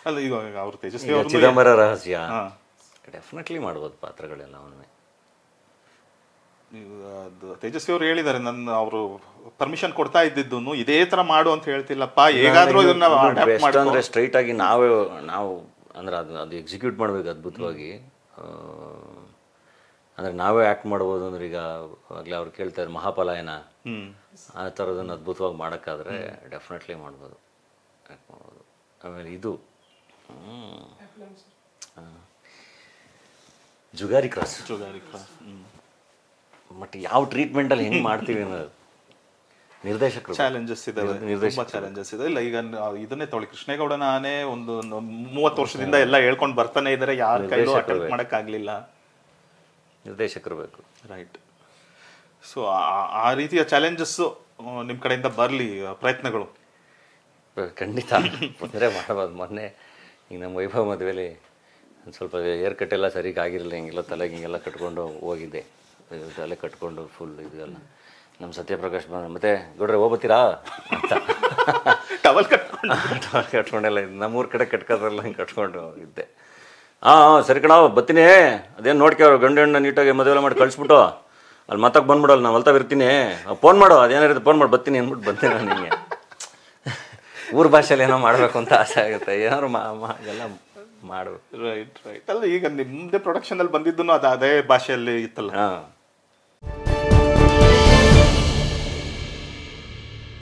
A: ಅಲ್ಲ ಇವಾಗ ಅವ್ರು ತೇಜಸ್ವಿ ಅವರು
B: ಚಿದಂಬರ ರಹಸ್ಯ ಡೆಫಿನೆಟ್ಲಿ ಮಾಡ್ಬೋದು ಪಾತ್ರಗಳೆಲ್ಲ ಅವನ್ನೇ.
A: ತೇಜಸ್ವಿ ಅವರು ಹೇಳಿದ್ದಾರೆ, ಅವರು ಪರ್ಮಿಷನ್ ಕೊಡ್ತಾ ಇದ್ದಿದ್ದು ಇದೇ ತರ ಮಾಡು ಅಂತ ಹೇಳ್ತಿಲ್ಲಪ್ಪ, ಹೇಗಾದ್ರೂ ಇದನ್ನ
B: ಅಂದ್ರೆ ಸ್ಟ್ರೈಟ್ ಆಗಿ ನಾವು ಅಂದ್ರೆ ಅದು ಎಕ್ಸಿಕ್ಯೂಟ್ ಮಾಡ್ಬೇಕು ಅದ್ಭುತವಾಗಿ. ಅಂದ್ರೆ ನಾವೇ ಆ್ಯಕ್ಟ್ ಮಾಡ್ಬೋದು. ಅಂದ್ರೆ ಈಗ ಆಗಲೇ ಅವ್ರು ಕೇಳ್ತಾರೆ ಮಹಾಪಲಾಯನ ಆ ಥರದನ್ನು ಅದ್ಭುತವಾಗಿ ಮಾಡೋಕ್ಕಾದ್ರೆ ಡೆಫಿನೆಟ್ಲಿ ಮಾಡ್ಬೋದು, ಆ್ಯಕ್ಟ್ ಮಾಡ್ಬೋದು. ಆಮೇಲೆ ಇದು ಜುಗಾರಿ ಕ್ರಾಸ್ ಬಟ್ ಯಾವ ಟ್ರೀಟ್ಮೆಂಟಲ್ಲಿ ಹೆಂಗೆ ಮಾಡ್ತೀವಿ ಅನ್ನೋದು ನಿರ್ದೇಶಕರು
A: ಚಾಲೆಂಜಸ್ ಇದಾವೆ, ತುಂಬಾ ಚಾಲೆಂಜಸ್ ಇದೆ. ಇಲ್ಲ ಈಗ ಇದನ್ನೇ ತೊಗೊಳ್ಳಿ, ಕೃಷ್ಣೇಗೌಡನ ಆನೆ ಒಂದು 30 ವರ್ಷದಿಂದ ಎಲ್ಲ ಹೇಳ್ಕೊಂಡು ಬರ್ತಾನೆ ಇದ್ದಾರೆ, ಯಾರ ಕೈಲೂ ಅಟೆಂಪ್ಟ್ ಮಾಡೋಕ್ಕಾಗಲಿಲ್ಲ.
B: ನಿರ್ದೇಶಕರು ಬೇಕು.
A: ರೈಟ್. ಸೊ ಆ ರೀತಿಯ ಚಾಲೆಂಜಸ್ಸು ನಿಮ್ಮ ಕಡೆಯಿಂದ ಬರಲಿ ಪ್ರಯತ್ನಗಳು.
B: ಖಂಡಿತ ಬಂದರೆ ಮಾಡ್ಬೋದು. ಮೊನ್ನೆ ಈಗ ನಮ್ಮ ವೈಭವ್ ಮದುವೆಲಿ ಒಂದು ಸ್ವಲ್ಪ ಏರ್ ಕಟ್ ಎಲ್ಲ ಸರಿಗೆ ಆಗಿರಲಿಲ್ಲ, ಹಿಂಗೆಲ್ಲ ತಲೆಗೆ ಹಿಂಗೆಲ್ಲ ಕಟ್ಕೊಂಡು ಹೋಗಿದ್ದೆ. ತಲೆ ಕಟ್ಕೊಂಡು ಫುಲ್ ಇದೆಲ್ಲ ನಮ್ಮ ಸತ್ಯಪ್ರಕಾಶ್ ಬಂದ ಮತ್ತೆ ಗೌಡ್ರೆ ಹೋಗ್ಬತ್ತೀರಾ ಅಂತ
A: ಟವಲ್
B: ಕಟ್ಕೊಂಡೆಲ್ಲ ನಮ್ಮೂರ ಕಡೆ ಕಟ್ಕೋದ್ರಲ್ಲ ಹಿಂಗೆ ಕಟ್ಕೊಂಡು ಇದ್ದೆ. ಹಾಂ ಸರಿ ಕಣ ಬರ್ತೀನಿ, ಅದೇನು ನೋಡ್ಕೇವ್ರು ಗಂಡು ಹೆಣ್ಣು ನೀಟಾಗಿ ಮದುವೆ ಮಾಡಿ ಕಳಿಸ್ಬಿಟ್ಟು ಅಲ್ಲಿ ಮತ್ತಕ್ಕೆ ಬಂದ್ಬಿಡಲ್ಲ, ನಾವು ಹೊಲ್ತಾ ಇರ್ತೀನಿ, ಫೋನ್ ಮಾಡು ಅದೇನಿರುತ್ತೆ ಫೋನ್ ಮಾಡಿ ಬರ್ತೀನಿ ಅಂದ್ಬಿಟ್ಟು ಬಂತೀನಿ ನಾನು. ನಿಮಗೆ ಊರ ಭಾಷೆಯಲ್ಲಿ ಏನೋ ಮಾಡಬೇಕು ಅಂತ ಆಸೆ ಆಗುತ್ತೆ, ಏನಾದ್ರು ಎಲ್ಲ ಮಾಡು.
A: ರೈಟ್. ಅಲ್ಲ ಈಗ ನಿಮ್ಮದೇ ಪ್ರೊಡಕ್ಷನಲ್ಲಿ ಬಂದಿದ್ದು ಅದು ಅದೇ ಭಾಷೆಯಲ್ಲಿ ಇತ್ತಲ್ಲ.